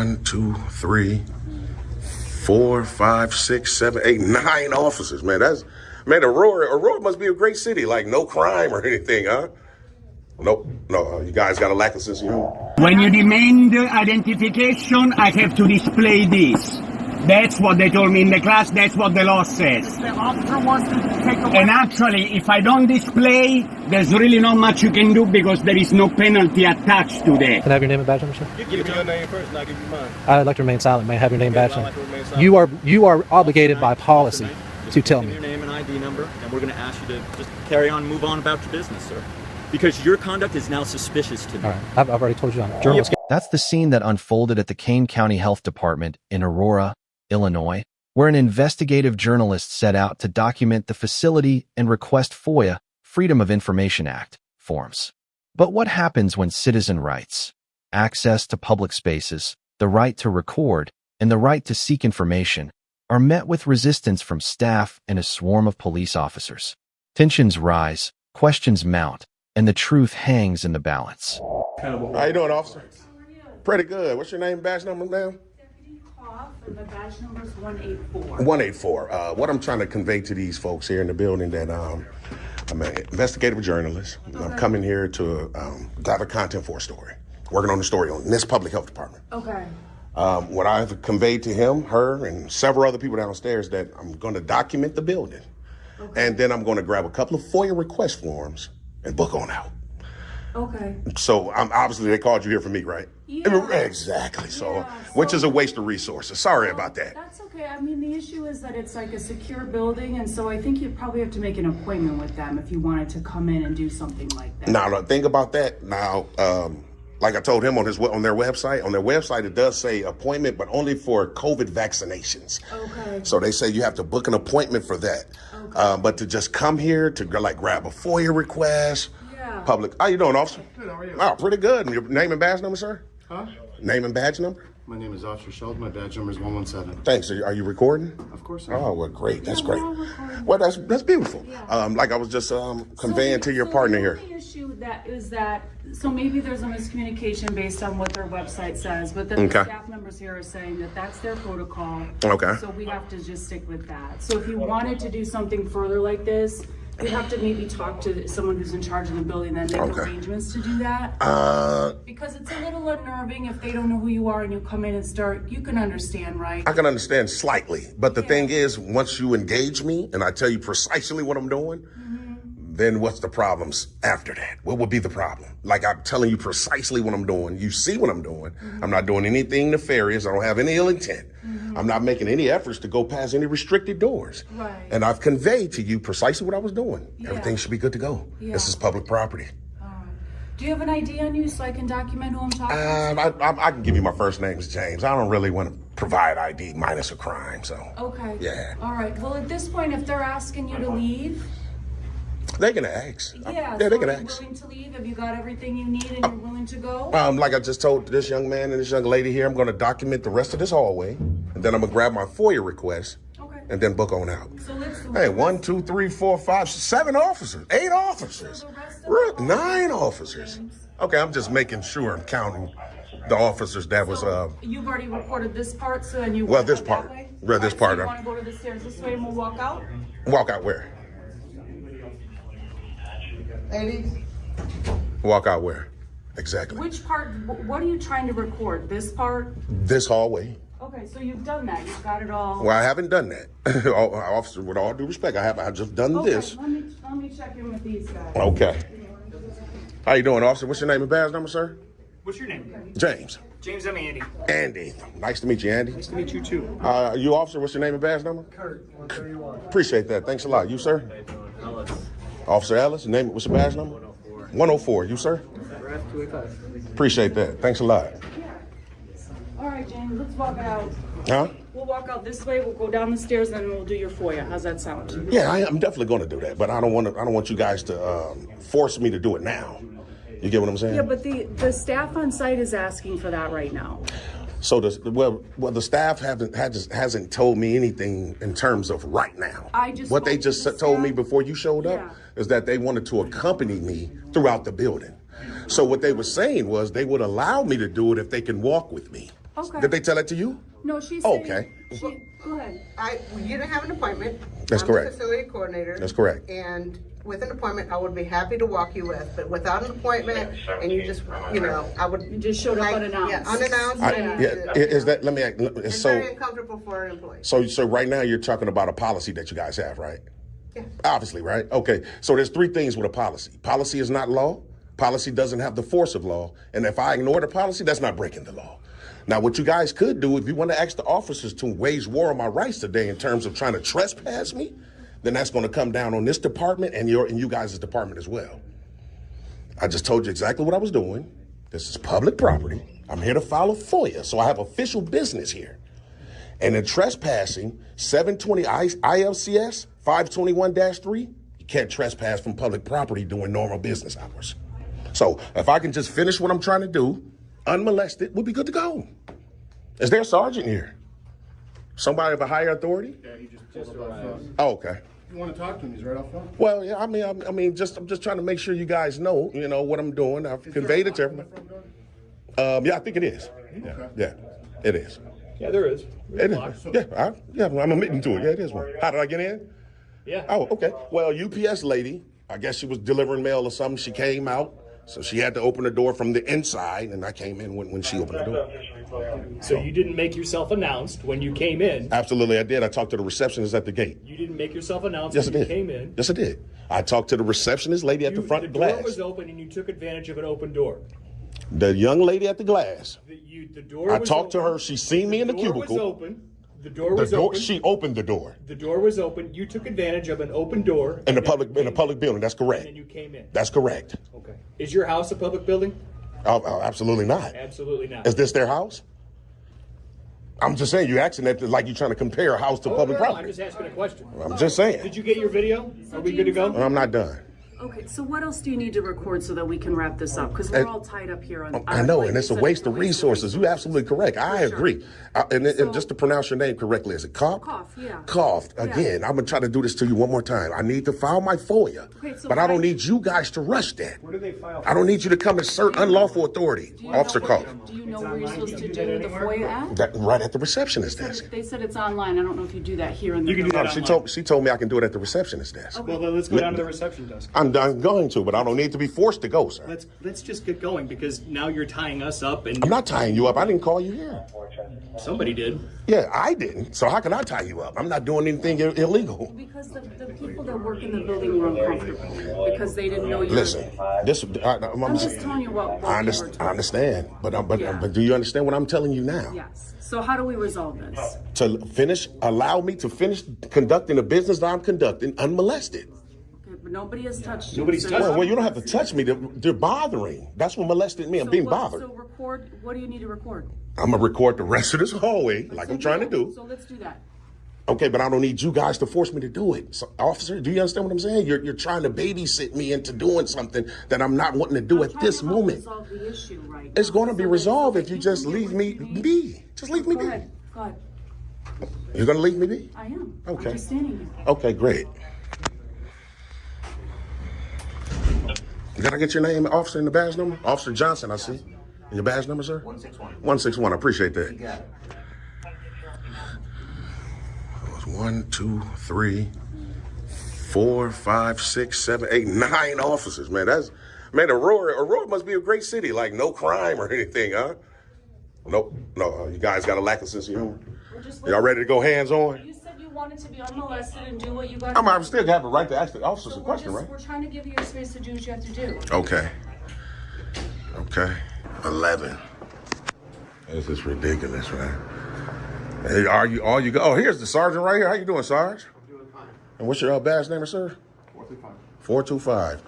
1, 2, 3, 4, 5, 6, 7, 8, 9 officers, man. Aurora must be a great city, like no crime or anything, huh? Nope, no, you guys got a lack of sense of humor. When you demand identification, I have to display this. That's what they told me in the class, that's what the law says. The officer wants to take away. And actually, if I don't display, there's really not much you can do because there is no penalty attached to that. Can I have your name and badge number, sir? Give me your name first and I'll give you mine. I'd like to remain silent. May I have your name and badge I'd number? like to remain silent. You are obligated by policy to tell Give me. me your name and ID number, and we're going to ask you to just carry on and move on about your business, sir. Because your conduct is now suspicious to me. All right, I've already told you on journalist. That's the scene that unfolded at the Kane County Health Department in Aurora, Illinois, where an investigative journalist set out to document the facility and request FOIA, Freedom of Information Act, forms. But what happens when citizen rights, access to public spaces, the right to record, and the right to seek information are met with resistance from staff and a swarm of police officers? Tensions rise, questions mount, and the truth hangs in the balance. How you doing, officer? Pretty good. What's your name, badge number, ma'am? And the badge number is 184. 184. What I'm trying to convey to these folks here in the building that I'm an investigative journalist. Okay. I'm coming here to gather content for a story. Working on the story on this public health department. Okay. What I've conveyed to him, her, and several other people downstairs that I'm going to document the building. Okay. And then I'm going to grab a couple of FOIA request forms and book on out. Okay. So obviously they called you here for me, right? Yeah. Exactly. So which is a waste of resources. Sorry about that. That's okay. I mean, the issue is that it's like a secure building, and so I think you probably have to make an appointment with them if you wanted to come in and do something like that. Now, think about that. Now, like I told him on their website, it does say appointment, but only for COVID vaccinations. Okay. So they say you have to book an appointment for that. Okay. But to just come here to like grab a FOIA request. Public. How you doing, officer? Good, how are you? Oh, pretty good. Your name and badge number, sir? Huh? Name and badge number? My name is Officer Sheldon. My badge number is 117. Thanks. Are you recording? Of course I am. Oh, well, great. That's great. Well, that's beautiful. Yeah. Like I was just conveying to your partner here. The issue is that so maybe there's a miscommunication based on what their website says, but then the staff members here are saying that that's their protocol. Okay. So we have to just stick with that. So if you wanted to do something further like this, you have to maybe talk to someone who's in charge of the building and make arrangements to do that. Because it's a little unnerving if they don't know who you are and you come in and start, you can understand, right? I can understand slightly. But the thing is, once you engage me and I tell you precisely what I'm doing, then what's the problems after that? What would be the problem? Like I'm telling you precisely what I'm doing. You see what I'm doing. I'm not doing anything nefarious. I don't have any ill intent. I'm not making any efforts to go past any restricted doors. Right. And I've conveyed to you precisely what I was doing. Yeah. Everything should be good to go. Yeah. This is public property. Do you have an ID on you so I can document who I'm talking to? I can give you my first name is James. I don't really want to provide ID minus a crime, so. Okay. Yeah. All right. Well, at this point, if they're asking you to leave, they can ask. Yeah, so they can ask. Are you willing to leave? Have you got everything you need and you're willing to go? Like I just told this young man and this young lady here, I'm going to document the rest of this hallway, and then I'm going to grab my FOIA request, and then book on out. So let's do 1, 2, 3, 4, 5, 7 officers, 8 officers, 9 officers. Okay, I'm just making sure I'm counting the officers that was. You've already recorded this part, so and you. Well, this part. Well, this part. So you want to go to the stairs this way, and we'll walk out. Walk out where? 80. Walk out where? Exactly. Which part? What are you trying to record? This part? This hallway. Okay, so you've done that. You've got it all. Well, I haven't done that. Officer, with all due respect, I've just done this. Let me check in with these guys. Okay. How you doing, officer? What's your name and badge number, sir? What's your name? James. James, I'm Andy. Andy. Nice to meet you, Andy. Nice to meet you, too. You, officer, what's your name and badge number? Kurt, 131. Appreciate that. Thanks a lot. You, sir? Ellis. Officer Ellis. What's your badge number? 104. 104. You, sir? Ref 285. Appreciate that. Thanks a lot. All right, James, let's walk out. Huh? We'll walk out this way. We'll go down the stairs, and then we'll do your FOIA. How's that sound? Yeah, I'm definitely going to do that, but I don't want you guys to force me to do it now. You get what I'm saying? Yeah, but the staff on site is asking for that right now. So the staff hasn't told me anything in terms of right now. What they just told me before you showed up is that they wanted to accompany me throughout the building. So what they were saying was they would allow me to do it if they can walk with me. Okay. Did they tell that to you? No, she's Okay. Go ahead. You didn't have an appointment. That's I'm correct. the facility coordinator. That's correct. And with an appointment, I would be happy to walk you with, but without an appointment, and you just, I would. You just showed up unannounced. Yeah, unannounced. Is that, let me ask, It's so, very uncomfortable for an employee. so right now you're talking about a policy that you guys have, right? Yeah. Obviously, right? Okay, so there's three things with a policy. Policy is not law. Policy doesn't have the force of law. And if I ignore the policy, that's not breaking the law. Now, what you guys could do, if you want to ask the officers to wage war on my rights today in terms of trying to trespass me, then that's going to come down on this department and you guys' department as well. I just told you exactly what I was doing. This is public property. I'm here to file a FOIA, so I have official business here. And in trespassing, 720 ILCS 521-3, you can't trespass from public property during normal business hours. So if I can just finish what I'm trying to do, unmolested, we'll be good to go. Is there a sergeant here? Somebody of a higher authority? Yeah, he just pulled up. Oh, okay. You want to talk to him? He's right off front. Well, yeah, I mean, I'm just trying to make sure you guys know, what I'm doing. I've conveyed it to everyone. Yeah, I think it is. Yeah, it is. Yeah, there is. It is. Yeah, I'm admitting to it. Yeah, it is one. How did I get in? Yeah. Oh, okay. Well, UPS lady, I guess she was delivering mail or something. She came out, so she had to open the door from the inside, and I came in when she opened the door. So you didn't make yourself announced when you came in. Absolutely, I did. I talked to the receptionist at the gate. You didn't make yourself announced Yes, I when you did. came in. Yes, I did. I talked to the receptionist lady at the front The glass. door was open and you took advantage of an open door. The young lady at the glass. The door I was talked to open. her. She seen me in the cubicle. The door was open. The door was open. She opened the door The door was open. You took advantage of an open door. in the and public building. That's correct. And then you came in. That's correct. Okay. Is your house a public building? Oh, absolutely not. Absolutely not. Is this their house? I'm just saying, you're asking that like you're trying to compare a house to public I'm property. just asking a question. I'm just saying. Did you get your video? Are we good to go? I'm not done. Okay, so what else do you need to record so that we can wrap this up? Because we're all tied up here on. I know, like and it's a you said, waste of resources. You're absolutely correct. I For sure. agree. And just to pronounce your name correctly, is it Cough? Cough, yeah. Cough. Yeah. Again, I'm going to try to do this to you one more time. I need to file my FOIA, Okay, so but I don't why- need you guys to rush that. Where do they file? I don't need you to come assert unlawful authority. Do you know Officer where- Cough. Do you know where you're supposed to do the FOIA at? That, right at the receptionist desk. They said it's online. I don't know if you do that here in the You can do building. that She told me I can do it at the receptionist desk. Well, then let's go down to the reception desk. I'm going to, but I don't need to be forced to go, sir. Let's just get going because now you're tying us up and I'm not tying you up. I didn't call you here. somebody did. Yeah, I didn't. So how can I tie you up? I'm not doing anything illegal. Because the people that work in the building were uncomfortable because they didn't know you. Listen, I'm just telling you what I we were told. understand, but Yeah. do you understand what I'm telling you now? Yes. So how do we resolve this? Allow me to finish conducting the business that I'm conducting unmolested. Okay, but nobody has touched you. Nobody's so touched Well, you don't have to touch me. They're bothering. That's what molested me. I'm being bothered. So record. What do you need to record? I'm gonna record the rest of this hallway like I'm trying to do. So let's do that. Okay, but I don't need you guys to force me to do it. So, officer, do you understand what I'm saying? You're trying to babysit me into doing something that I'm not wanting to do I'm at trying this to help moment. resolve the issue right It's now. going to be So resolved let's- if you just can leave get me with be. Just leave me Go be. ahead. Go ahead. You're gonna leave me be? I am. Okay. I'm just standing here. Okay, great. Did I get your name, officer, in the badge number? Officer Johnson, I see. And your badge number, sir? 161. 161. I appreciate that. You got it. It was 1, 2, 3, 4, 5, 6, 7, 8, 9 officers, man. Aurora must be a great city, like no crime or anything, huh? Nope. No, you guys got a lack of sense of humor. Y'all ready to go hands on? You said you wanted to be unmolested and do what you got. I'm still have the right to ask the officers a question, right? We're trying to give you your space to do what you have to do. Okay. 11. This is ridiculous, man. Hey, all you go? Oh, here's the sergeant right here. How you doing, Sarge? I'm doing fine. And what's your badge number, sir? 425. 425.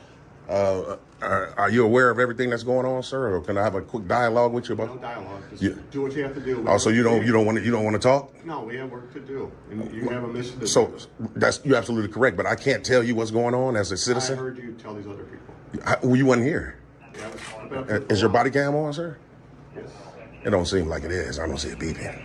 Are you aware of everything that's going on, sir? Or can I have a quick dialogue with you No about? dialogue. Just Yeah. do what you have to do. Oh, so you don't want to talk? No, we have work to do, and you have a mission to So do. you're absolutely correct, but I can't tell you what's going on as a I citizen. heard you tell these other people. You wasn't here. Yeah, I was about to- Is your body cam on, sir? Yes. It don't seem like it is. I don't see it beeping.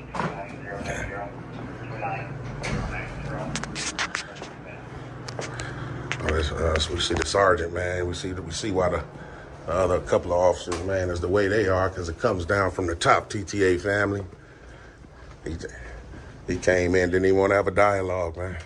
Oh, so we see the sergeant, man. We see why The other couple of officers, man, is the way they are, because it comes down from the top, TTA family. He came in, didn't even want to have a dialogue, man.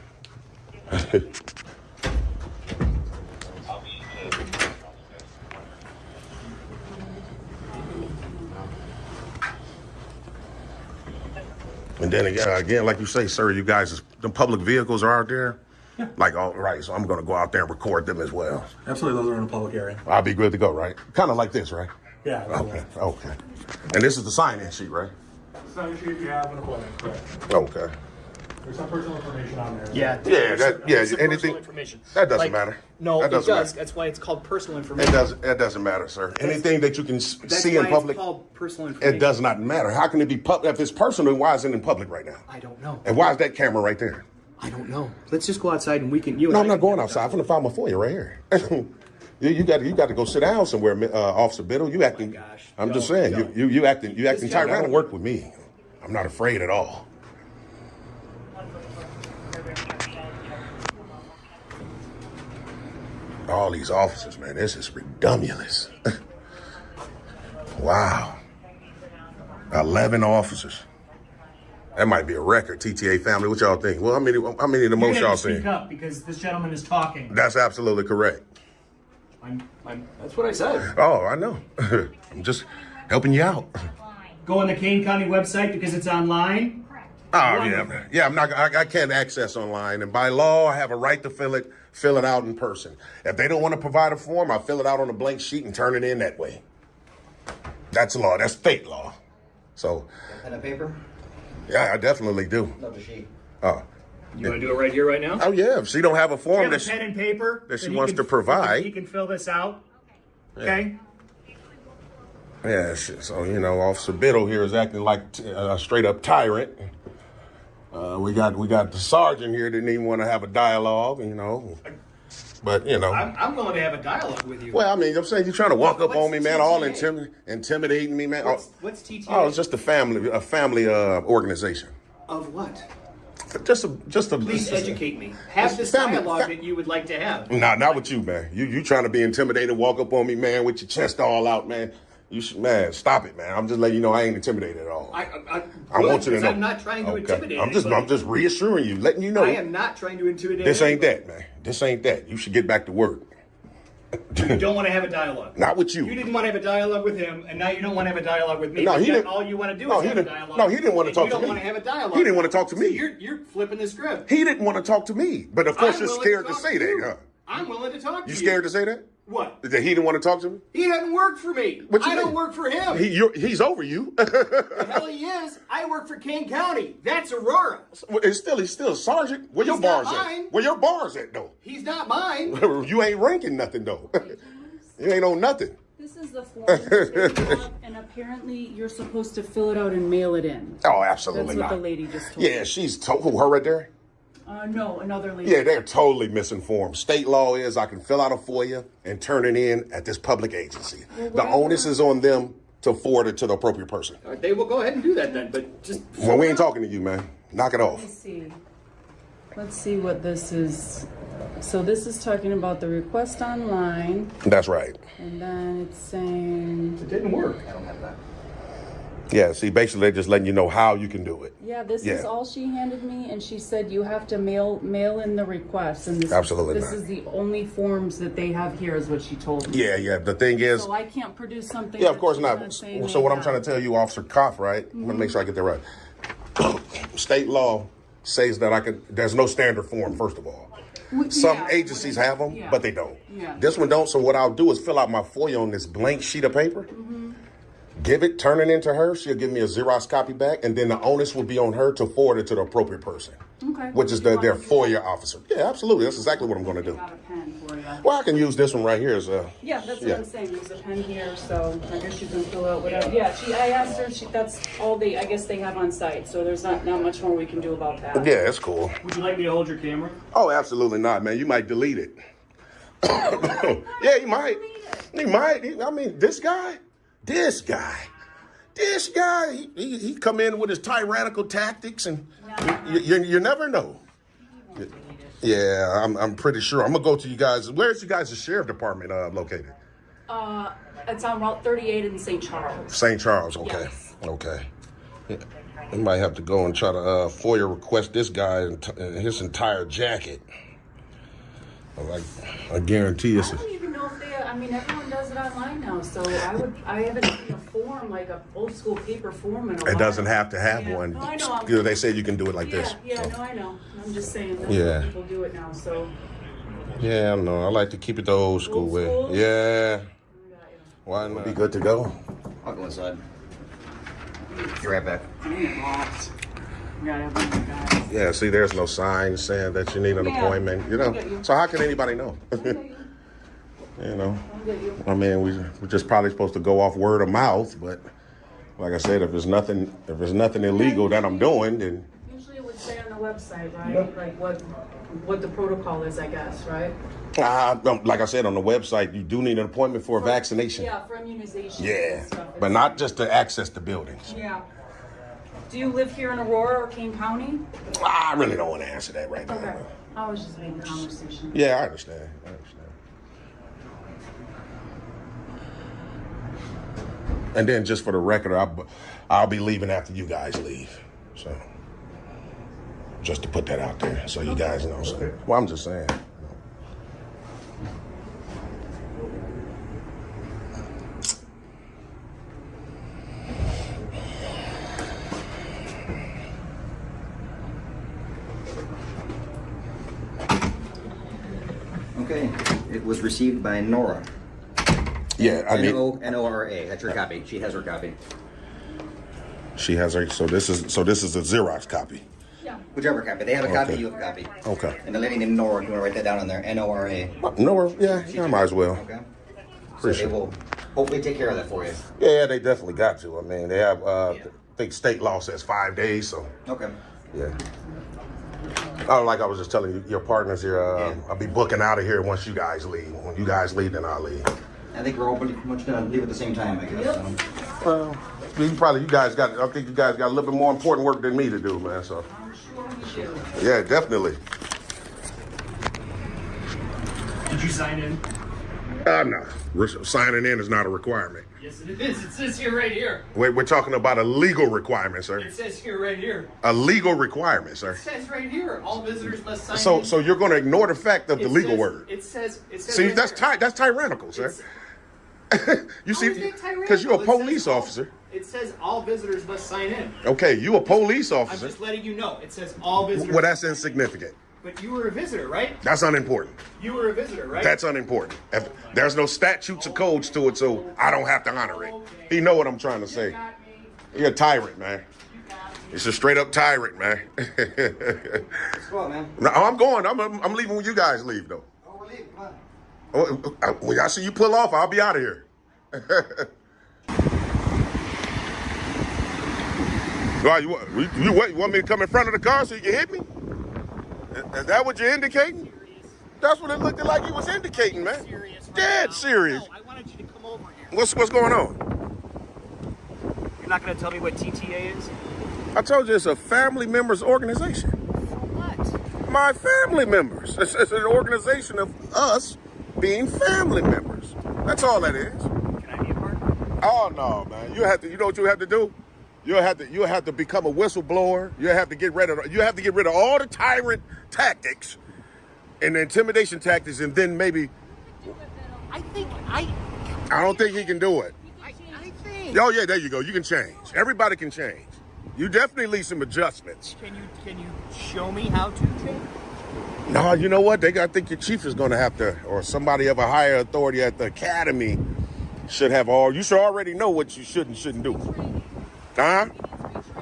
And then again, like you say, sir, you guys, the public vehicles are out there. Yeah. Like, all right, so I'm going to go out there and record them as well. Absolutely, those are in a public area. I'll be good to go, right? Kind of like this, right? Yeah. Okay. Okay. And this is the sign-in sheet, right? Sign sheet you have an appointment, correct? Okay. There's some personal information on there. Yeah. Anything. Personal information. That doesn't Like, matter. No, that it doesn't does. matter. That's why it's called personal information. It doesn't matter, sir. Anything that you can see in why public, it's called personal information. it does not matter. How can it be public if it's personal? Why is it in public right now? I don't know. And why is that camera right there? I don't know. Let's just go outside and we can. No, I'm not going outside. I'm gonna find my foyer right here. you got to go sit down somewhere, Officer Biddle. You acting? Oh my gosh. I'm just saying. You acting tyrannical. Work with me. I'm not afraid at all. All these officers, man, this is ridiculous. Wow. 11 officers. That might be a record, TTA family. What y'all think? Well, how many of the most y'all seen? Speak up because this gentleman is talking. That's absolutely correct. That's what I said. Oh, I know. I'm just helping you out. Go on the Kane County website because it's online. Oh, yeah. I can't access online. And by law, I have a right to fill it out in person. If they don't want to provide a form, I fill it out on a blank sheet and turn it in that way. That's law. That's state law. So. Pen and paper? Yeah, I definitely do. No, the sheet. Oh. You want to do it right here, right now? Oh, yeah. If she don't have a form pen and paper that she wants to provide. He can fill this out. Okay. Yeah. So, Officer Biddle here is acting like a straight up tyrant. We got the sergeant here that didn't even want to have a dialogue, But, I'm willing to have a dialogue with you. Well, I'm saying you're trying to walk up on me, man, all intimidating me, man. What's TTA? Oh, it's just a family organization. Of what? Just a. Please educate me. Have this dialogue that you would like to have. Not with you, man. You trying to be intimidated, walk up on me, man, with your chest all out, man. You should, man, stop it, man. I'm just letting you know I ain't intimidated at all. I want you to know. I'm not trying to intimidate. I'm just reassuring you, letting you know. I am not trying to intimidate. This ain't that, man. This ain't that. You should get back to work. You don't want to have a dialogue. Not with you. You didn't want to have a dialogue with him, and now you don't want to have a dialogue with me. No, he didn't. All you want to do is have a dialogue. No, he didn't want to talk to me. You don't want to have a dialogue. He didn't want to talk to me. So you're flipping the script. He didn't want to talk to me, but of course you're scared to say that, huh? I'm willing to talk to you. You scared to say that? What? That he didn't want to talk to me? He doesn't work for me. I don't work for him. He's over you. The hell he is. I work for Kane County. That's Aurora. He's still a sergeant. Where your bars at? Where your bars at, though? He's not mine. You ain't ranking nothing, though. You ain't on nothing. This is the form that they have, and apparently you're supposed to fill it out and mail it in. Oh, absolutely That's what not. the lady just told me. Yeah, she's her right there. No, another lady. Yeah, they're totally misinformed. State law is I can fill out a FOIA and turn it in at this public agency. The onus is on them to forward it to the appropriate person. All right, they will go ahead and do that then, but just... Well, we ain't talking to you, man. Knock it off. Let's see what this is. So this is talking about the request online. That's right. And then it's saying... It didn't work. I don't have that. Yeah, see, basically they're just letting you know how you can do it. Yeah, this is all she handed me, and she said you have to mail in the request. And this is the only forms that they have here, is what she told me. Yeah. The thing is... So I can't produce something... Yeah, of course not. So what I'm trying to tell you, Officer Koff, right? I'm going to make sure I get that right. State law says that there's no standard form, first of all. Some agencies have them, but they don't. Yeah. This one don't, so what I'll do is fill out my FOIA on this blank sheet of paper. Turn it into her. She'll give me a Xerox copy back, and then the onus will be on her to forward it to the appropriate person, which is their FOIA officer. Yeah, absolutely. That's exactly what I'm going to do. Got a pen for you. Well, I can use this one right here. Yeah, that's what I'm saying. There's a pen here, so I guess you can fill out whatever. Yeah, I asked her. That's all I guess they have on site, so there's not much more we can do about that. Yeah, it's cool. Would you like me to hold your camera? Oh, absolutely not, man. You might delete it. Yeah, you might. He might. I mean, this guy, he come in with his tyrannical tactics, and you never know. Yeah, I'm pretty sure. I'm gonna go to you guys. Where's you guys' sheriff department located? It's on Route 38 in St. Charles. St. Charles, okay. Yes. Okay. Yeah. We might have to go and try to FOIA request this guy and his entire jacket. I guarantee it's. I don't even know if they. I mean, everyone does it online now, so I haven't seen a form like a old school paper form in a while. It doesn't have to have Yeah. one. No, I know. You know, they say you can do it like this. Yeah, So. no, I know. I'm just saying that Yeah. people do it now, so. Yeah, I know. I like to keep it the old school way. school? Yeah. Why not? Be good to go. I'll go inside. Be right back. Yeah, see, there's no sign saying that you need an appointment, you know. So how can anybody know? You know, I mean, we're just probably supposed to go off word of mouth, but like I said, if there's nothing illegal that I'm doing, then Usually it would say on the website, right? Like what the protocol is, I guess, right? like I said on the website, you do need an appointment for a vaccination. Yeah, for immunization. Yeah, and stuff. but not just to access the buildings. Yeah. Do you live here in Aurora or Kane County? I really don't want to answer that right now. Okay. I was just making conversation. Yeah, I understand. And then just for the record, I'll be leaving after you guys leave. So just to put that out there so you guys know. So, well, I'm just saying. Okay. It was received by Nora. Yeah, I mean, N-O-R-A. That's her copy. She has her copy. she has her. So this is a Xerox copy. Yeah. Whichever copy. They have a copy, Okay. you have a copy. Okay. And the lady named Nora, you want to write that down on there? N-O-R-A. No, yeah, I might as well. Okay. So Appreciate they will hopefully take care of that for you. Yeah, they definitely got to. I mean, they have. I think state law says 5 days. So Okay. yeah. Oh, like I was just telling you, your partners here. I'll be booking out of here once you guys leave. When you guys leave, then I'll leave. I think we're all pretty much going to leave at the same time, I guess. Yep. So. Well, you guys got. I think you guys got a little bit more important work than me to do, man. So. I'm sure we do. Yeah, definitely. Did you sign in? No. Signing in is not a requirement. Yes, it is. It says here right here. We're talking about a legal requirement, sir. It says here right here. A legal requirement, sir. It says right here. All visitors must sign in. So you're going to ignore the fact of the legal word. It says. See, right that's here. that's tyrannical, sir. You see, How is it tyrannical? because you're a It police says all- officer. It says all visitors must sign in. Okay, you a police I'm officer. just letting you know. It says all visitors. Well, that's insignificant. But you were a visitor, right? That's unimportant. You were a visitor, right? That's unimportant. If there's no statutes or codes to it, so I don't have to honor it. You know what I'm trying to say. You're a tyrant, man. It's a straight up tyrant, man. Let's go, man. No, I'm going. I'm leaving when you guys leave, though. Oh, we're leaving. Come on. When I see you pull off, I'll be out of here. Why, you want me to come in front of the car so you can hit me? Is that what you're indicating? That's what it looked like you was indicating, man. Dead serious. No, I wanted you to come over here. What's going on? You're not going to tell me what TTA is? I told you it's a family members organization. What? My family members. It's an organization of us being family members. That's all that is. Can I be a part? Oh no, man! You have to. You know what you have to do? You'll have to become a whistleblower. You have to get rid of all the tyrant tactics and the intimidation tactics, and then maybe. I don't think he can do it. I think. Oh yeah, there you go. You can change. Everybody can change. You definitely need some adjustments. Can you show me how to change? No, you know what? I think your chief is going to have to, or somebody of a higher authority at the academy should have you should already know what you should and shouldn't do. Huh?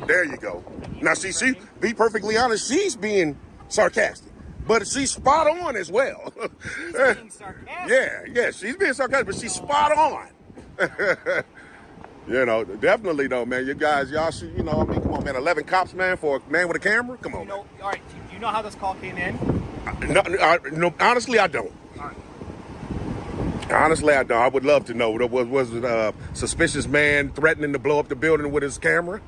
There you go. Now, see, be perfectly honest, she's being sarcastic, but she's spot on as well. She's being sarcastic. Yeah, she's being sarcastic, but she's spot on. You know, definitely though, man. Y'all should, I mean, come on, man. 11 cops, man, for a man with a camera? Come on, man. All right, do you know how this call came in? No, honestly, I don't. Honestly, I don't. I would love to know. Was it a suspicious man threatening to blow up the building with his camera?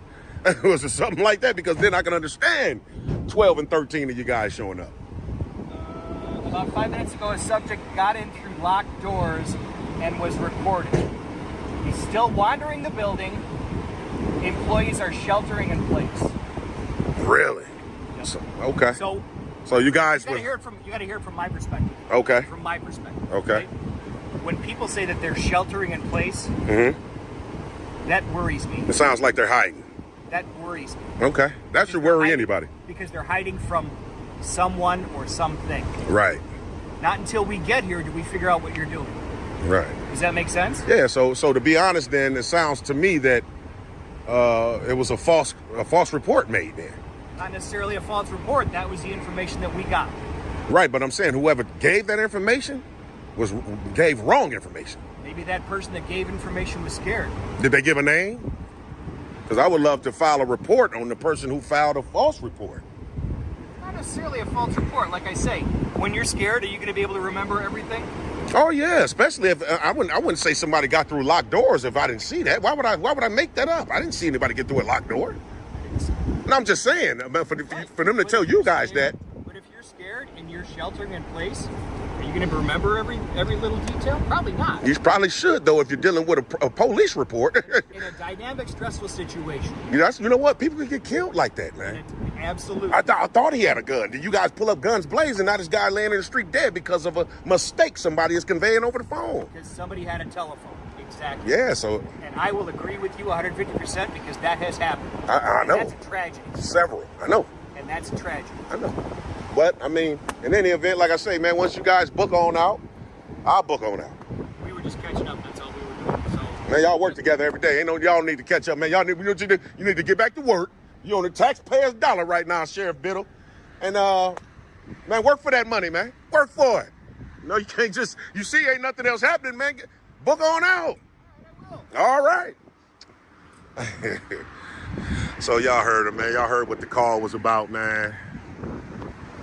Was it something like that? Because then I can understand 12 and 13 of you guys showing up. About 5 minutes ago, a subject got in through locked doors and was recorded. He's still wandering the building. Employees are sheltering in place. Really? Yep. So, okay. So you guys you gotta hear it from my perspective. Okay. From my perspective. Okay. When people say that they're sheltering in place, that worries me. It sounds like they're hiding. That worries me. Okay. That should worry anybody. Because they're hiding from someone or something. Right. Not until we get here do we figure out what you're doing. Right. Does that make sense? Yeah, so to be honest then, it sounds to me that it was a false report made then. Not necessarily a false report. That was the information that we got. Right, but I'm saying whoever gave that information gave wrong information. Maybe that person that gave information was scared. Did they give a name? Because I would love to file a report on the person who filed a false report. Not necessarily a false report. Like I say, when you're scared, are you going to be able to remember everything? Oh yeah, especially if I wouldn't say somebody got through locked doors if I didn't see that. Why would I make that up? I didn't see anybody get through a locked door. And I'm just saying, for them to tell you guys that. But if you're scared and you're sheltering in place, are you going to remember every little detail? Probably not. You probably should, though, if you're dealing with a police report. In a dynamic, stressful situation. You know what? People can get killed like that, man. Absolutely. I thought he had a gun. Did you guys pull up guns blazing? Now this guy laying in the street dead because of a mistake somebody is conveying over the phone. Because somebody had a telephone. Exactly. Yeah, so. And I will agree with you 150% because that has happened. I know. That's a tragedy. Several. I know. And that's a tragedy. I know. But, I mean, in any event, like I say, man, once you guys book on out, I'll book on out. We were just catching up. That's all we were doing. So. Man, y'all work together every day. Y'all need to catch up, man. You need to get back to work. You're on the taxpayer's dollar right now, Sheriff Biddle. And, man, work for that money, man. Work for it. No, you can't just, you see ain't nothing else happening, man. Book on out. All right. So y'all heard it, man. Y'all heard what the call was about, man.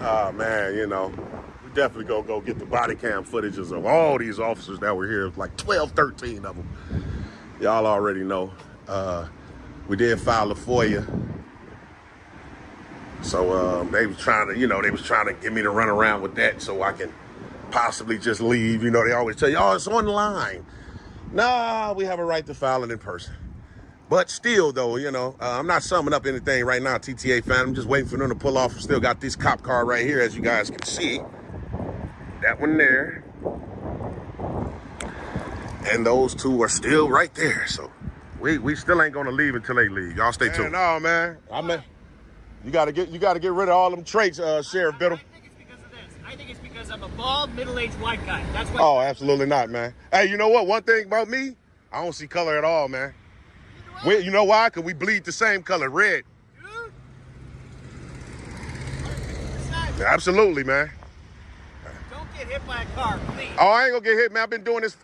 Oh, man, we definitely gonna go get the body cam footages of all these officers that were here, like 12, 13 of them. Y'all already know. We did file a FOIA. So they was trying to get me to run around with that so I can possibly just leave. They always tell you, oh, it's online. Nah, we have a right to file it in person. But still, though, I'm not summing up anything right now, TTA fan. I'm just waiting for them to pull off. Still got this cop car right here, as you guys can see. That one there. And those two are still right there. So we still ain't gonna leave until they leave. Y'all stay tuned. No, man. You gotta get rid of all them traits, Sheriff Biddle. I think it's because of this. I think it's because I'm a bald, middle-aged white guy. That's why. Oh, absolutely not, man. Hey, you know what? One thing about me, I don't see color at all, man. You know why? Because we bleed the same color, red. Dude. Absolutely, man. Don't get hit by a car, please. Oh, I ain't gonna get hit, man. I've been doing this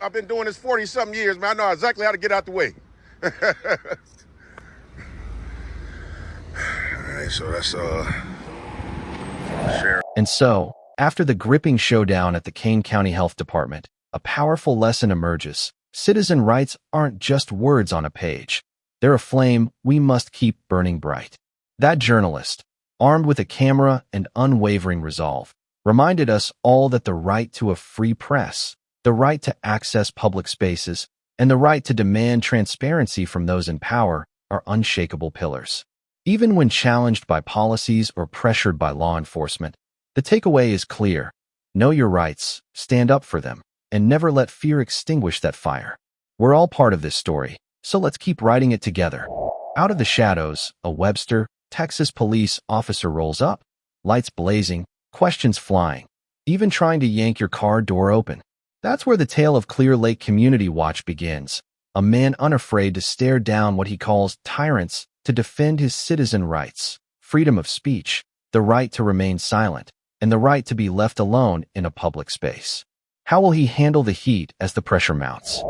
40-something years, man. I know exactly how to get out the way. All right, so that's Sheriff. And so, after the gripping showdown at the Kane County Health Department, a powerful lesson emerges. Citizen rights aren't just words on a page. They're a flame we must keep burning bright. That journalist, armed with a camera and unwavering resolve, reminded us all that the right to a free press, the right to access public spaces, and the right to demand transparency from those in power are unshakable pillars. Even when challenged by policies or pressured by law enforcement, the takeaway is clear. Know your rights, stand up for them, and never let fear extinguish that fire. We're all part of this story, so let's keep writing it together. Out of the shadows, a Webster, Texas police officer rolls up, lights blazing, questions flying, even trying to yank your car door open. That's where the tale of Clear Lake Community Watch begins. A man unafraid to stare down what he calls tyrants to defend his citizen rights, freedom of speech, the right to remain silent, and the right to be left alone in a public space. How will he handle the heat as the pressure mounts?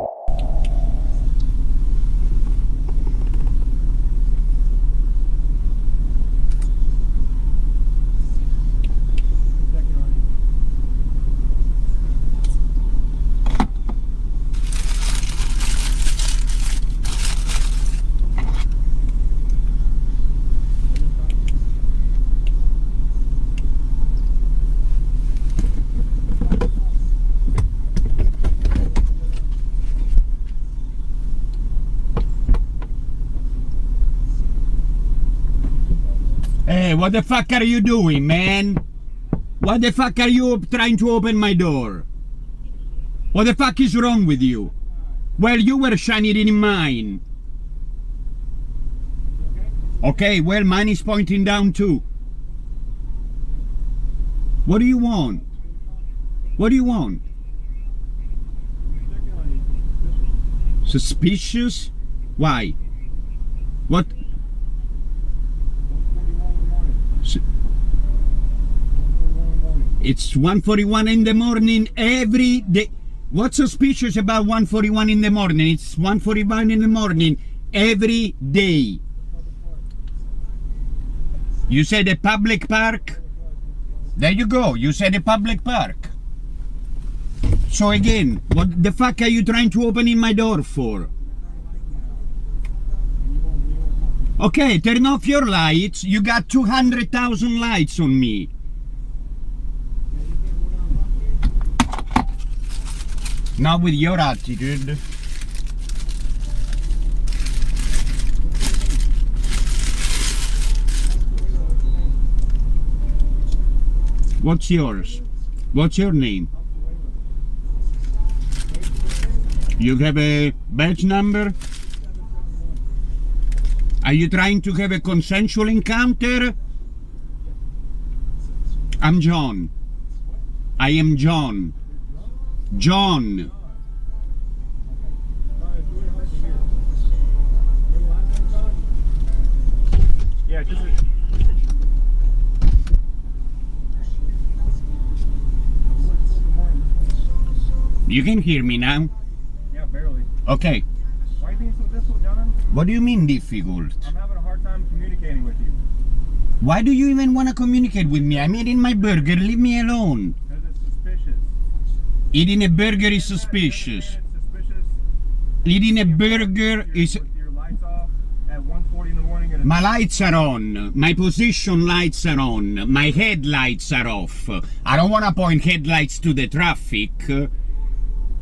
Hey, what the fuck are you doing, man? What the fuck are you trying to open my door? What the fuck is wrong with you? Well, you were shining in mine. Okay, well, mine is pointing down too. What do you want? What do you want? Suspicious? Why? What? It's 1:41 in the morning every day. What's suspicious about 1:41 in the morning? It's 1:41 in the morning every day. You said a public park? There you go. You said a public park. So again, what the fuck are you trying to open in my door for? Okay, turn off your lights. You got 200,000 lights on me. Not with your attitude. What's yours? What's your name? You have a badge number? Are you trying to have a consensual encounter? I'm John. I am John. John. Yeah, just. You can hear me now? Yeah, barely. Okay. Why are you being so difficult, John? What do you mean difficult? I'm having a hard time communicating with you. Why do you even want to communicate with me? I'm eating my burger. Leave me alone. Because it's suspicious. Eating a burger is suspicious. It's suspicious. Eating a burger is... With your lights off at 1:40 in the morning. And My lights are on. My position lights are on. My headlights are off. I don't want to point headlights to the traffic.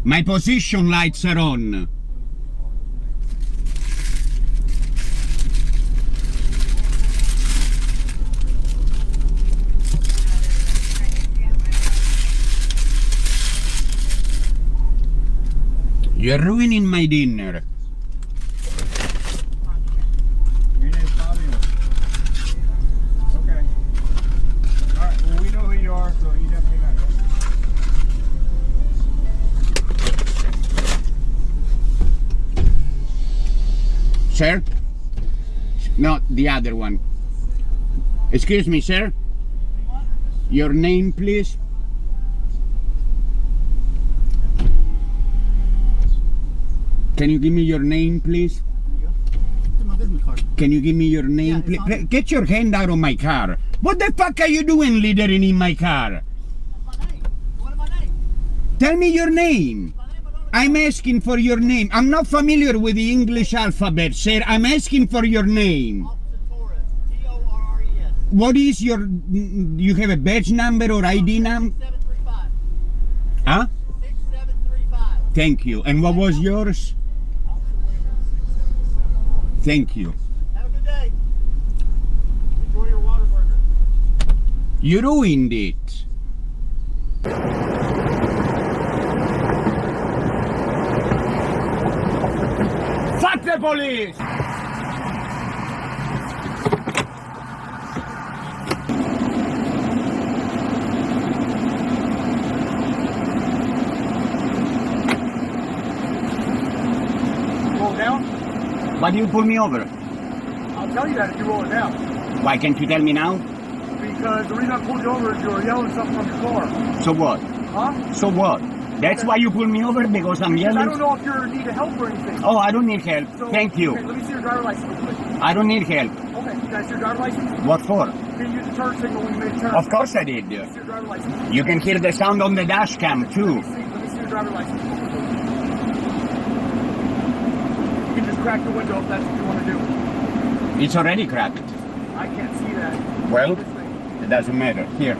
My position lights are on. You're ruining my dinner. Your name's Fabio. Okay. Alright, well, we know who you are, so you definitely know. Sir? No, the other one. Excuse me, sir? Your name, please? Can you give me your name, please? Can you give me your name, please? Get your hand out of my car. What the fuck are you doing littering in my car? Tell me your name. I'm asking for your name. I'm not familiar with the English alphabet, sir. I'm asking for your name. What is your... You have a badge number or ID number? 6735. Huh? 6735. Thank you. And what was yours? Thank you. Have a good day. Enjoy your water burger. You ruined it. Fuck the police! Roll down? Why do you pull me over? I'll tell you that if you roll it down. Why can't you tell me now? Because the reason I pulled you over is you were yelling something from your car. So what? Huh? So what? That's why you pull me over, because I'm Because I yelling? don't know if you're in need of help or anything. Oh, I don't need help. So, Thank you. Okay, let me see your driver license real quick. I don't need help. Okay, you guys see your driver license? What for? Can you use the turn signal when you make a turn? Of course I did. Let me see your driver license. You can hear the sound on the dash cam too. Let me see your driver license. You can just crack the window if that's what you want to do. It's already cracked. I can't see that. Well, This way. it doesn't matter. Here.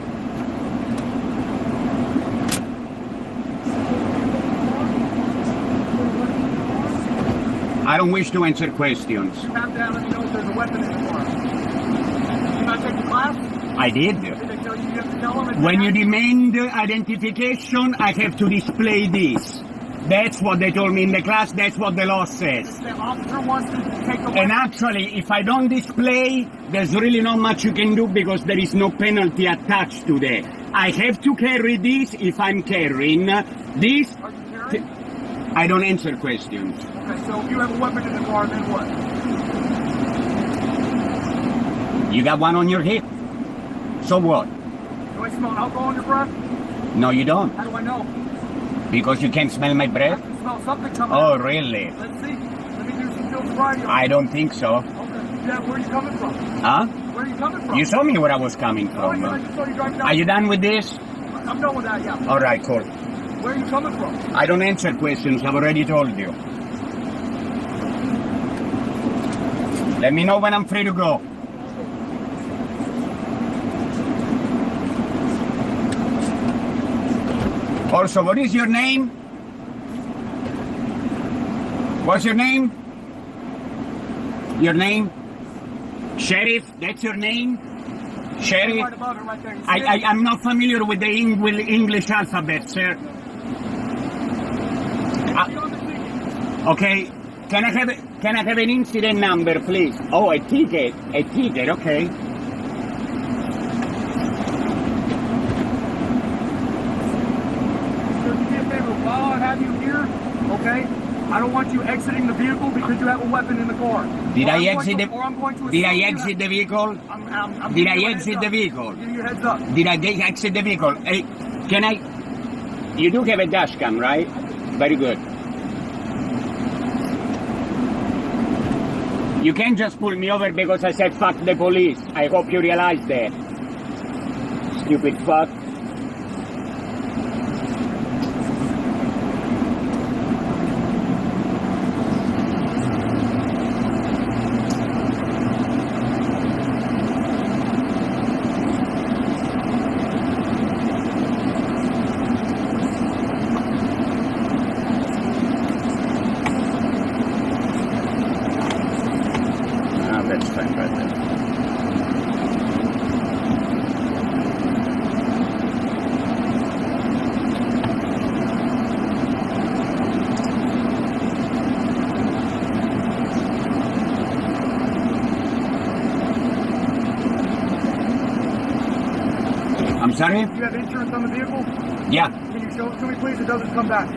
I don't wish to answer questions. Tap down, let me know if there's a weapon in the car. Do not take the I did. Did they tell you you have to tell them? When you demand identification, I have to display this. That's what they told me in the class. That's what the law says. The officer wants to take the And actually, if I don't display, there's really not much you can do because there is no penalty attached to that. I have to carry this if I'm carrying this. Are you carrying? I don't answer questions. Okay, so if you have a weapon in the car, then what? You got one on your hip. So what? Do I smell alcohol in your breath? No, you don't. How do I know? Because you can't smell my I breath? can smell something coming Oh, out. really? Let's see. Let me do some field sobriety. I don't think so. Okay. Yeah, where are you coming from? Huh? Where are you coming from? You saw me where I was coming Oh, from. I just saw you driving down. Are you done with this? I'm done with that, yeah. All right, cool. Where are you coming from? I don't answer questions. I've already told you. Let me know when I'm free to go. Also, what is your name? What's your name? Your name? Sheriff? That's your name? Sheriff? Right above it, right there. You see it? I'm not familiar with the English alphabet, sir. Okay. Can I have an incident number, please? Oh, a ticket. A ticket, okay. So do me a favor, while I have you here, okay? I don't want you exiting the vehicle because you have a weapon in the car. Did I exit exit the vehicle? Did I exit the vehicle? Give you a heads up. Did I exit the vehicle? Hey, can I? You do have a dash cam, right? Very good. You can't just pull me over because I said fuck the police. I hope you realize that. Stupid fuck. That's fine right there. I'm sorry? You have insurance on the vehicle? Yeah, Can you show it to me, please? It doesn't come back.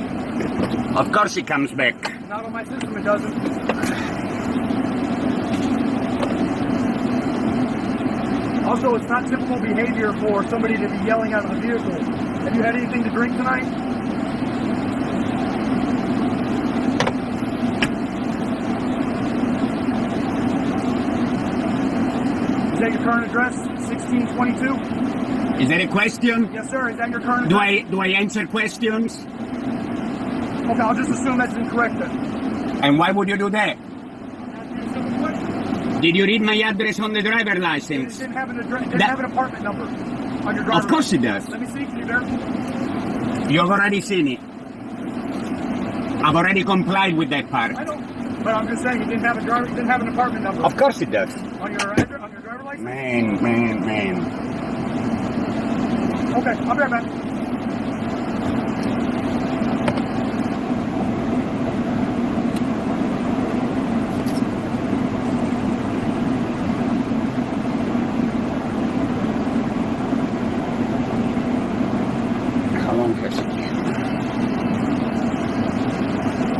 of course it comes back. Not on my system, it doesn't. Also, it's not typical behavior for somebody to be yelling out of the vehicle. Have you had anything to drink tonight? Is that your current address? 1622? Is that a question? Yes, sir. Is that your current address? Do I answer questions? Okay, I'll just assume that's incorrect then. And why would you do that? Did you read my address on the driver It license? didn't have an address. It didn't have an apartment number on your driver's Of course it does. Let me see. Can you verify? You've already seen it. I've already complied with that part. I don't. But I'm just saying, it didn't have a driver. It didn't have an apartment number Of course it does. on your address, on your driver license. Man. Okay, I'll be right back. How long has it been?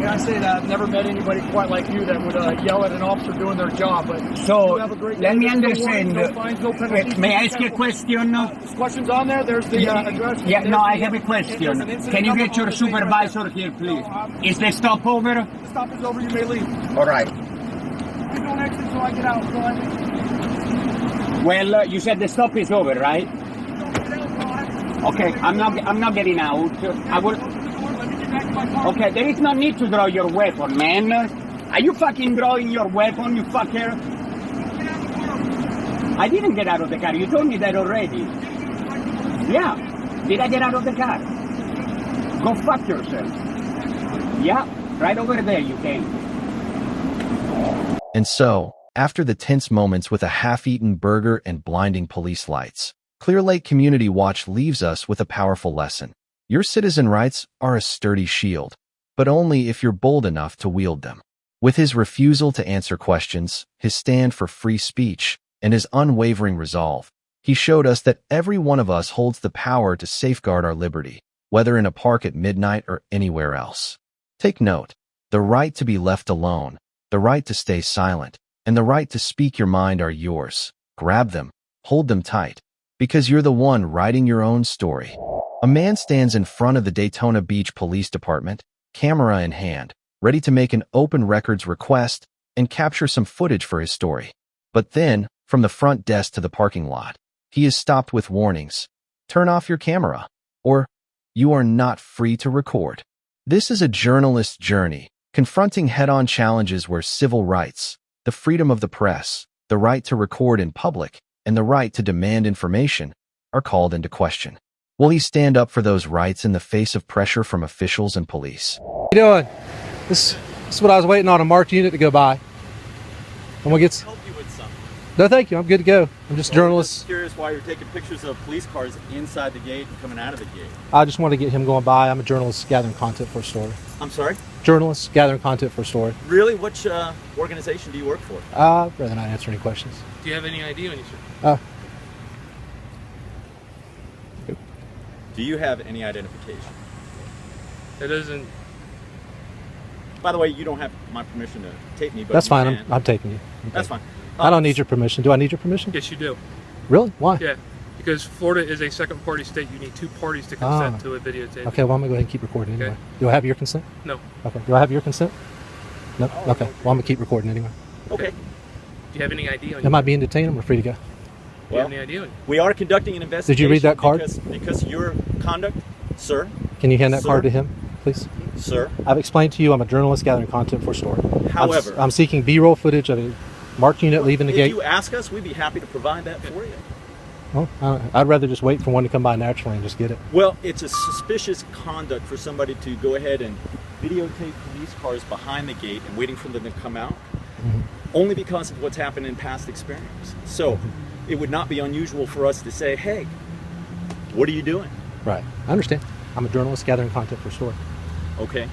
Yeah, I say that. I've never met anybody quite like you that would yell at an officer doing their job. But So, you have a great let day. me There's no understand. warnings, no fines, no penalties. May I ask you a question? There's questions on there. There's the address. Yeah, There's no, I the- have a there's question. an incident Can you number get your on the thing right supervisor here, please? No, Is the stop over? The stop is over. You may leave. All right. You don't exit until I get out. So I leave. Well, you said the stop is over, right? Okay, I'm not getting out. I will. Okay, there is no need to draw your weapon, man. Are you fucking drawing your weapon, you fucker? I didn't get out of the car. You told me that already. Yeah. Did I get out of the car? Go fuck yourself. Yeah, right over there you can. And so, After the tense moments with a half-eaten burger and blinding police lights, Clear Lake Community Watch leaves us with a powerful lesson. Your citizen rights are a sturdy shield, but only if you're bold enough to wield them. With his refusal to answer questions, his stand for free speech, and his unwavering resolve, he showed us that every one of us holds the power to safeguard our liberty, whether in a park at midnight or anywhere else. Take note: the right to be left alone, the right to stay silent, and the right to speak your mind are yours. Grab them, hold them tight, because you're the one writing your own story. A man stands in front of the Daytona Beach Police Department, camera in hand, ready to make an open records request and capture some footage for his story. But then, from the front desk to the parking lot, he is stopped with warnings. Turn off your camera, or you are not free to record. This is a journalist's journey, confronting head-on challenges where civil rights, the freedom of the press, the right to record in public, and the right to demand information are called into question. Will he stand up for those rights in the face of pressure from officials and police? What are you doing? This is what I was waiting on, a marked unit to go by. I'm gonna get. Help you with something. No, thank you. I'm good to go. I'm just a journalist. I'm curious why you're taking pictures of police cars inside the gate and coming out of the gate. I just want to get him going by. I'm a journalist gathering content for a story. I'm sorry? Journalist gathering content for a story. Really? Which organization do you work for? Rather not answer any questions. Do you have any ID on you, sir? Do you have any identification? It doesn't. By the way, you don't have my permission to tape me, but That's you fine. can. I'm taking you. That's fine. I don't need your permission. Do I need your permission? Yes, you do. Really? Why? Yeah, because Florida is a second party state. You need two parties to consent to a videotape. Okay, well, I'm going to go ahead and keep recording anyway. Okay. Do I have your consent? No. Okay. Do I have your consent? No? Okay. Well, I'm going to keep recording anyway. Okay. Do you have any ID on you? Am I being detained? We're free to go. Do you have any ID on you? We are conducting an investigation. Did you read that card? Because your conduct, sir. Can you hand that card to him, please? Sir. I've explained to you I'm a journalist gathering content for a story. However, I'm seeking B-roll footage of a marked unit leaving the gate. If you ask us, we'd be happy to provide that for you. Well, I'd rather just wait for one to come by naturally and just get it. Well, it's a suspicious conduct for somebody to go ahead and videotape police cars behind the gate and waiting for them to come out, only because of what's happened in past experience. So it would not be unusual for us to say, hey, what are you doing? Right. I understand. I'm a journalist gathering content for a story. Okay.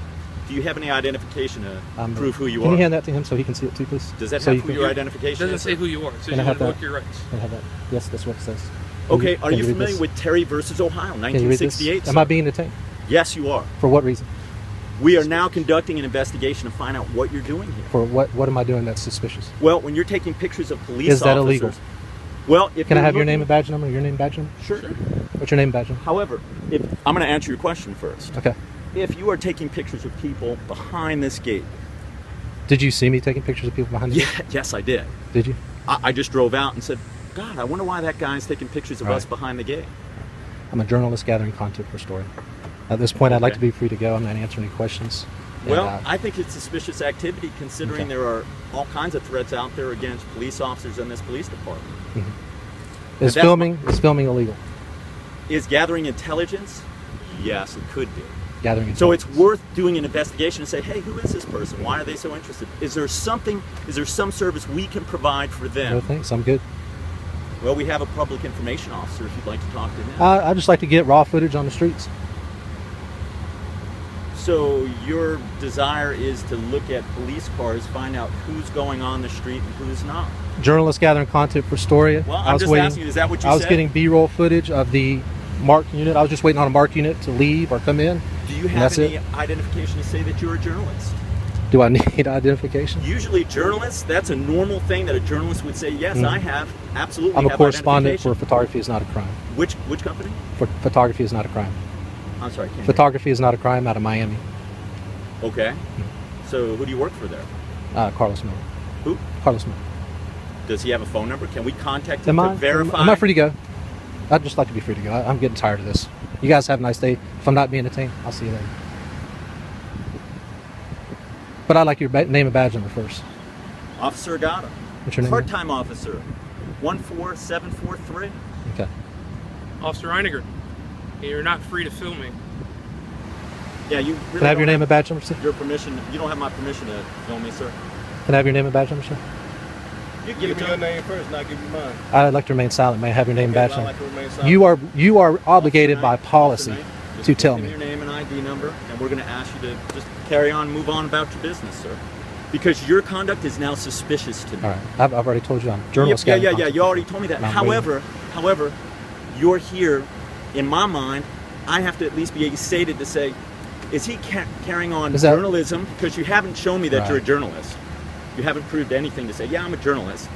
Do you have any identification to prove who you Can are? you hand that to him so he can see it too, please? Does that so have who your identification It doesn't is? say who you are. It says Can I you have invoke that? your rights. Can I have that? Yes, that's what it says. Okay, are Can you read familiar this? with Terry versus Ohio, Can you read this? 1968? Am I being detained? Yes, you are. For what reason? We are now conducting an investigation to find out what you're doing here. For what am I doing that's suspicious? Well, when you're taking pictures of police Is that officers, illegal? Well, if Can I you're have your looking- name and badge number? Your name and badge number? Sure. What's your name and badge number? However, I'm going to answer your question first. Okay. If you are taking pictures of people behind this gate, Did you see me taking pictures of people behind the gate? yes, I did. Did you? I just drove out and said, God, I wonder why that guy's taking pictures of us behind the gate. I'm a journalist gathering content for a story. At this point, I'd like to be free to go. I'm not answering any questions. Well, And, I think it's suspicious activity considering there are all kinds of threats out there against police officers in this police department. is filming illegal? Is gathering intelligence? Yes, it could be. Gathering So it's worth doing an investigation and say, hey, who is this person? Why are they so interested? Is there some service we can provide for them? No thanks. I'm good. Well, we have a public information officer if you'd like to talk to him. I just like to get raw footage on the streets. So your desire is to look at police cars, find out who's going on the street and who's not. Journalist gathering content for story. Well, I'm just asking you, is that what you I was said? getting B-roll footage of the marked unit. I was just waiting on a marked unit to leave or come in. Do you and have that's any it. identification to say that you're a journalist? Do I need identification? Usually journalists, that's a normal thing that a journalist would say, yes, I have, absolutely I'm a have correspondent identification. for photography is not a crime. Which company? For photography is not a crime. I'm sorry, can't hear Photography is not a crime out of Miami. you. Okay. So who do you work for there? Carlos Miller. Who? Carlos Miller. Does he have a phone number? Can we contact him Am to I? verify? Am I free to go? I'd just like to be free to go. I'm getting tired of this. You guys have a nice day. If I'm not being detained, I'll see you later. But I'd like your name and badge number first. Officer Agata. What's your name? Part-time officer. 14743. Okay. Officer Einiger, you're not free to film me. Yeah, you. Really Can I have your don't name and badge number, sir? Your permission. You don't have my permission to film me, sir. Can I have your name and badge number, sir? You give me your name first, and I'll give you mine. I'd like to remain silent. May I have your name and badge? I'd like to remain silent. You are obligated by policy to tell me. Your name and ID number, and we're going to ask you to just carry on, move on about your business, sir. Because your conduct is now suspicious to me. All right, I've already told you I'm a journalist. Yeah. You already told me that. However, you're here. In my mind, I have to at least be stated to say, is he carrying on journalism? Because you haven't shown me that you're a journalist. You haven't proved anything to say, yeah, I'm a journalist,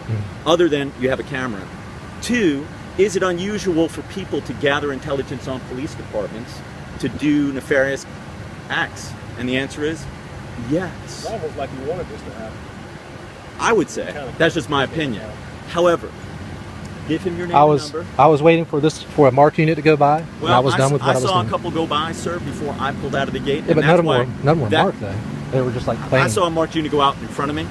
other than you have a camera. 2, is it unusual for people to gather intelligence on police departments to do nefarious acts? And the answer is yes. It's almost like you wanted this to happen. I would say. That's just my opinion. However, give him your name and number. I was waiting for a marked unit to go by, and I was done with what I was doing. I saw a couple go by, sir, before I pulled out of the gate. Yeah, but none of them were marked, though. They were just like playing. I saw a marked unit go out in front of me.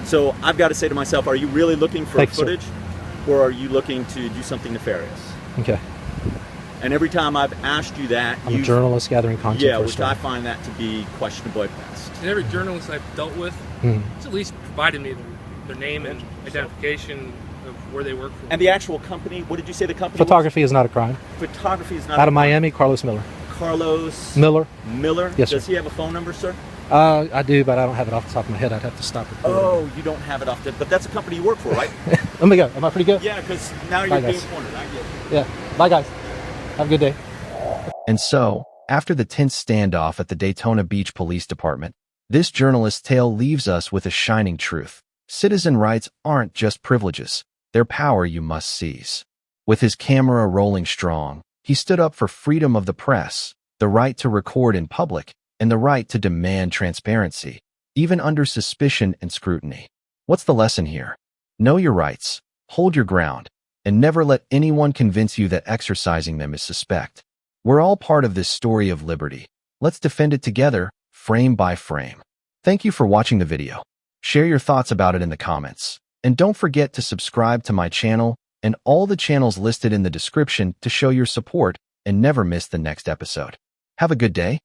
So I've got to say to myself, are you really looking for footage, or are you looking to do something nefarious? Okay. And every time I've asked you that, I'm a journalist gathering content. Yeah, which I find that to be questionable at best. And every journalist I've dealt with, it's at least provided me their name and identification of where they work for. And the actual company, what did you say the company Photography is not a crime. Photography is not Out of Miami, Carlos Miller. Carlos Miller? Yes, sir. Does he have a phone number, sir? I do, but I don't have it off the top of my head. I'd have to stop recording. Oh, you don't have it off the... But that's a company you work for, right? Let me go. Am I pretty good? Yeah, because now you're being cornered. I get it. Yeah. Bye, guys. Have a good day. And so, after the tense standoff at the Daytona Beach Police Department, this journalist's tale leaves us with a shining truth. Citizen rights aren't just privileges. They're power you must seize. With his camera rolling strong, he stood up for freedom of the press, the right to record in public, and the right to demand transparency, even under suspicion and scrutiny. What's the lesson here? Know your rights, hold your ground, and never let anyone convince you that exercising them is suspect. We're all part of this story of liberty. Let's defend it together, frame by frame. Thank you for watching the video. Share your thoughts about it in the comments. And don't forget to subscribe to my channel and all the channels listed in the description to show your support and never miss the next episode. Have a good day.